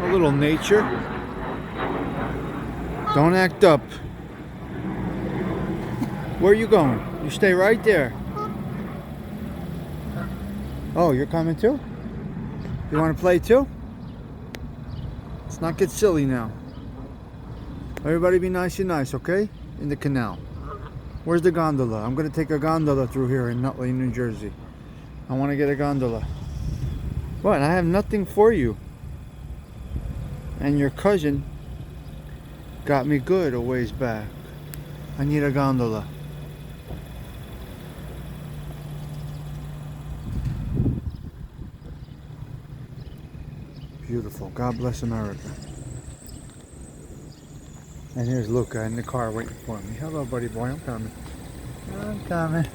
A little nature. Don't act up. Where are you going? You stay right there. Oh, you're coming too? You want to play too? Let's not get silly now. Everybody be nice and nice, okay? In the canal. Where's the gondola? I'm going to take a gondola through here in Nutley, New Jersey. I want to get a gondola. What? I have nothing for you. And your cousin got me good a ways back. I need a gondola. Beautiful. God bless America. And here's Luca in the car waiting for me. Hello, buddy boy. I'm coming. I'm coming.